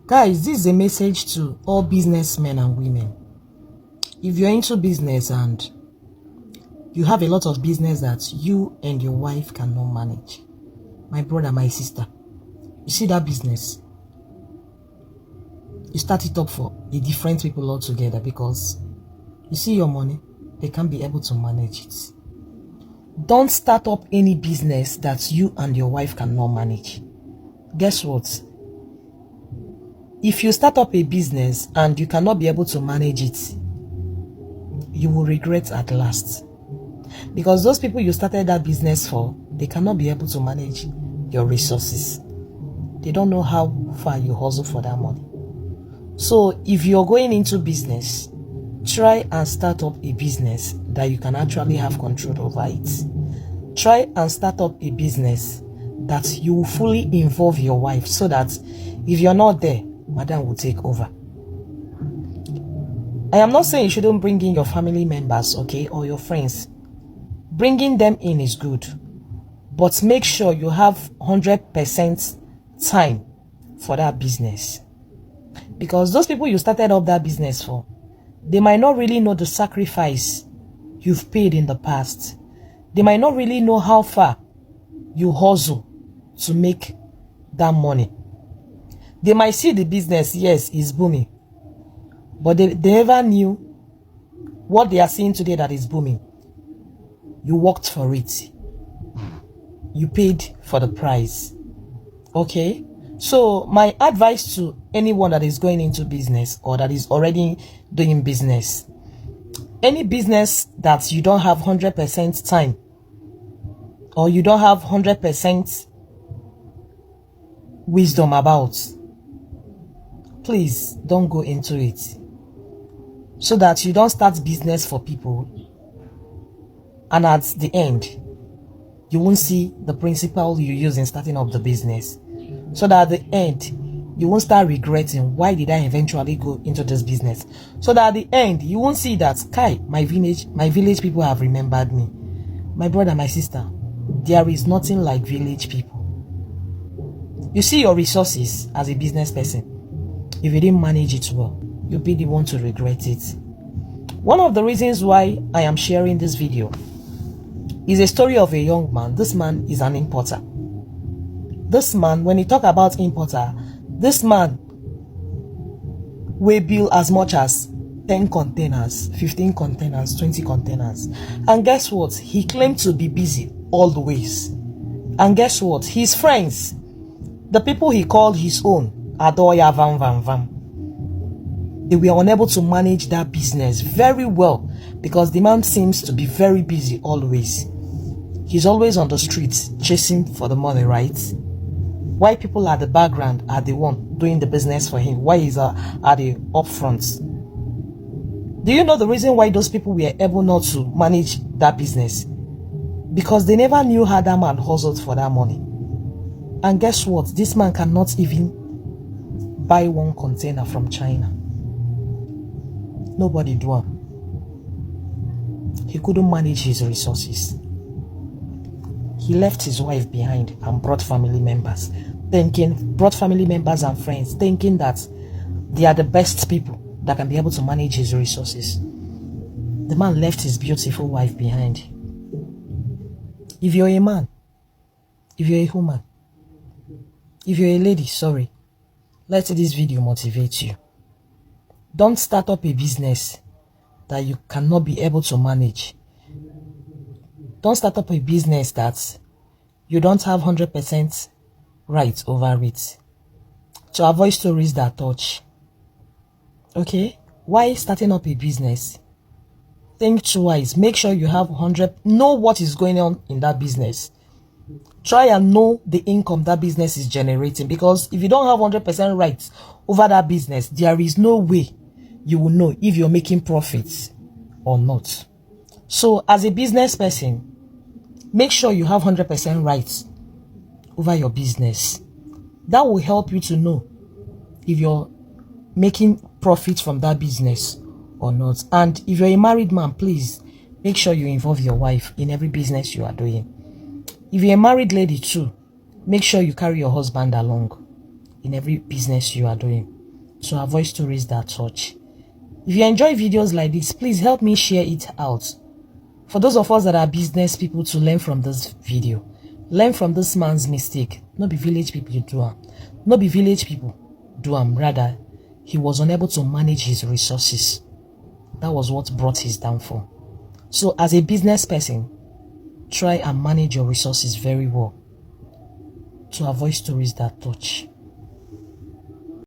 Guys, this is a message to all businessmen and women. If you're into business and you have a lot of business that you and your wife cannot manage, my brother, my sister, you see that business, you start it up for a different people altogether, because you see your money, they can't be able to manage it. Don't start up any business that you and your wife cannot manage. Guess what? If you start up a business and you cannot be able to manage it, you will regret at last. Because those people you started that business for, they cannot be able to manage your resources. They don't know how far you hustle for that money. So if you're going into business, try and start up a business that you can actually have control over it. Try and start up a business that you will fully involve your wife, so that if you're not there, madam will take over. I am not saying you shouldn't bring in your family members, okay, or your friends. Bringing them in is good, but make sure you have 100% time for that business. Because those people you started up that business for, they might not really know the sacrifice you've paid in the past. They might not really know how far you hustle to make that money. They might see the business, yes, it's booming, but they never knew what they are seeing today that is booming. You worked for it. You paid for the price. Okay? So my advice to anyone that is going into business or that is already doing business, any business that you don't have 100% time or you don't have 100% wisdom about, please don't go into it, so that you don't start business for people and at the end you won't see the principle you use in starting up the business, so that at the end you won't start regretting, why did I eventually go into this business? So that at the end you won't see that, Kai, my village people have remembered me. My brother, my sister, there is nothing like village people. You see your resources as a business person. If you didn't manage it well, you'll be the one to regret it. One of the reasons why I am sharing this video is a story of a young man. This man is an importer. This man, when you talk about importer, this man will build as much as 10 containers, 15 containers, 20 containers. And guess what? He claimed to be busy always. And guess what? His friends, the people he called his own, Adoya Vam Vam Vam, they were unable to manage that business very well, because the man seems to be very busy always. He's always on the streets chasing for the money, right? Why people at the background are the one doing the business for him? Why is at the upfront? Do you know the reason why those people were able not to manage that business? Because they never knew how that man hustled for that money. And guess what? This man cannot even buy one container from China. Nobody do it. He couldn't manage his resources. He left his wife behind and brought family members and friends, thinking that they are the best people that can be able to manage his resources. The man left his beautiful wife behind. If you're a man, if you're a woman, if you're a lady, sorry, let this video motivate you. Don't start up a business that you cannot be able to manage. Don't start up a business that you don't have 100% right over it. To avoid stories that touch. Okay? Why starting up a business? Think twice. Make sure you have 100. Know what is going on in that business. Try and know the income that business is generating, because if you don't have 100% rights over that business, there is no way you will know if you're making profits or not. So as a business person, make sure you have 100% rights over your business. That will help you to know if you're making profits from that business or not. And if you're a married man, please make sure you involve your wife in every business you are doing. If you're a married lady too, make sure you carry your husband along. in every business you are doing. So avoid stories that touch. If you enjoy videos like this, please help me share it out. For those of us that are business people to learn from this video, learn from this man's mistake. Not be village people do am. Not be village people do am. Rather, he was unable to manage his resources. That was what brought his downfall. So as a business person, try and manage your resources very well to avoid stories that touch.